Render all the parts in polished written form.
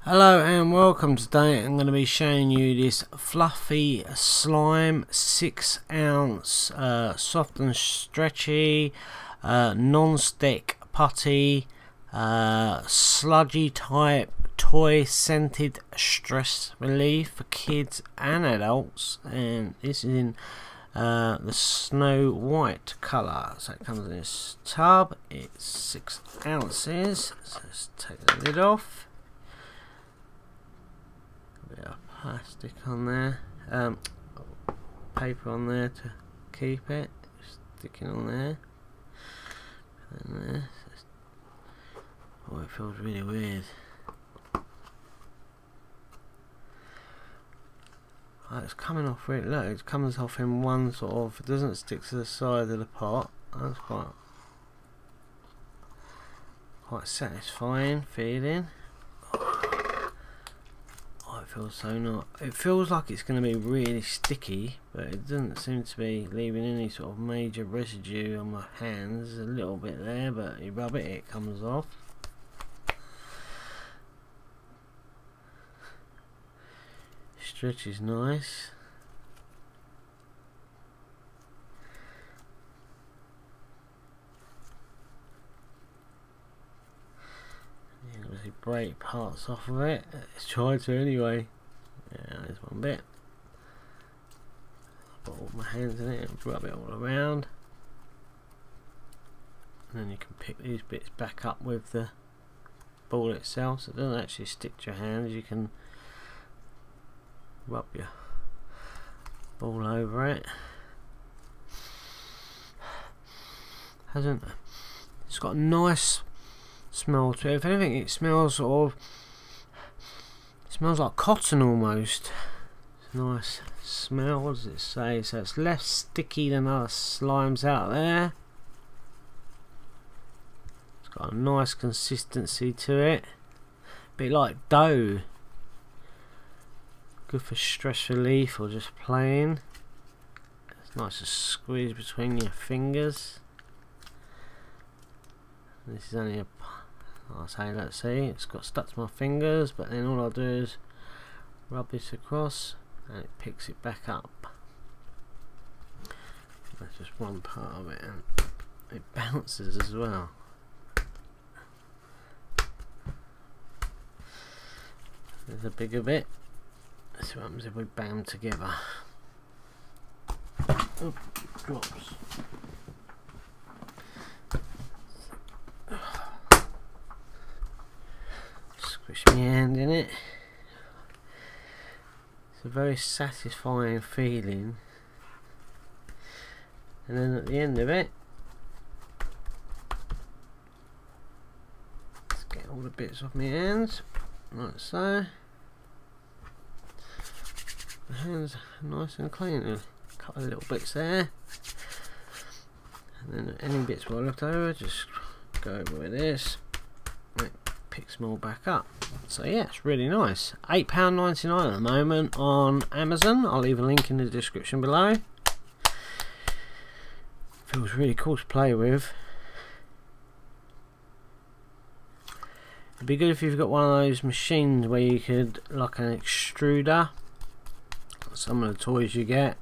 Hello and welcome. Today I'm going to be showing you this fluffy slime 6 ounce soft and stretchy non-stick putty sludgy type toy scented stress relief for kids and adults, and this is in the snow white colour. So it comes in this tub. It's 6 ounces. So let's take the lid off. Bit of plastic on there, paper on there to keep it sticking on there, and there. Oh, it feels really weird. Oh, it's coming off really. Look, it comes off in one sort of. It doesn't stick to the side of the pot. That's quite satisfying feeling. It feels so not. It feels like it's going to be really sticky, but it doesn't seem to be leaving any sort of major residue on my hands. There's a little bit there, but you rub it, it comes off. Stretch is nice. Break parts off of it. Let's try to anyway. Yeah, there's one bit. Put all my hands in it and rub it all around, and then you can pick these bits back up with the ball itself, so it doesn't actually stick to your hands. You can rub your ball over it. It's got a nice smell to it. If anything, it smells like cotton almost. It's a nice smell. What does it say? So it's less sticky than other slimes out there. It's got a nice consistency to it. A bit like dough. Good for stress relief or just plain. It's nice to squeeze between your fingers. This is only a, let's see, it's got stuck to my fingers, but then all I'll do is rub this across and it picks it back up. That's just one part of it, and it bounces as well. There's a bigger bit. Let's see what happens if we bang them together. Oh, drops. Squish my hand in it. It's a very satisfying feeling, and then at the end of it, let's get all the bits off my hands, like so. The hands are nice and clean. A couple of little bits there, and then any bits were left over, just go over with this. Picks them all back up. So yeah, it's really nice. £8.99 at the moment on Amazon. I'll leave a link in the description below. Feels really cool to play with. It'd be good if you've got one of those machines where you could, like an extruder, some of the toys you get,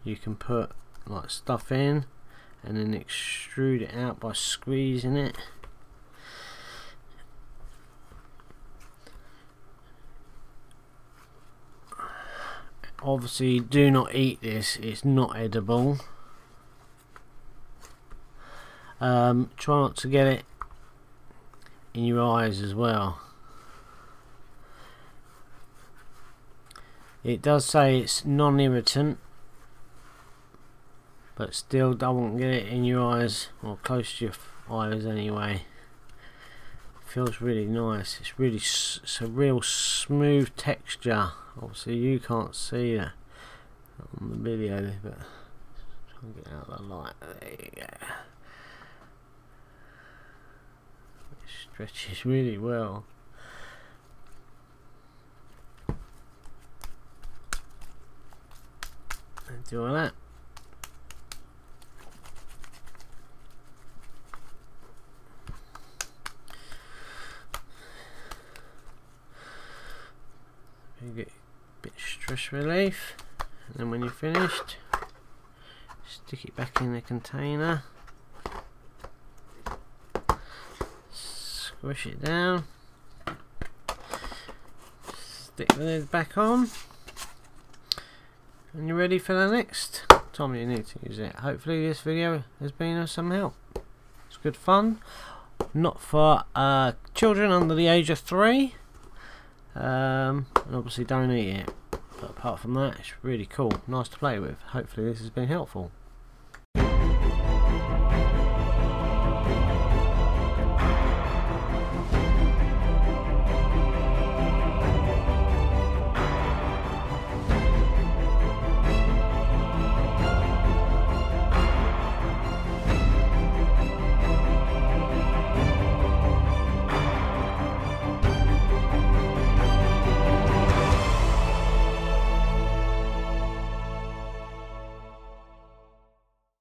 you can put like stuff in and then extrude it out by squeezing it. Obviously, do not eat this, it's not edible. Try not to get it in your eyes as well. It does say it's non-irritant, but still don't get it in your eyes or close to your eyes anyway. Feels really nice. It's a real smooth texture. Obviously you can't see that on the video, but try and get out of the light. There you go. It stretches really well. Do all that. bit of stress relief, and then when you're finished, stick it back in the container, squish it down, stick the lid back on, and you're ready for the next time you need to use it. Hopefully this video has been of some help. It's good fun, not for children under the age of 3, and obviously don't eat it, but apart from that it's really cool, nice to play with. Hopefully this has been helpful.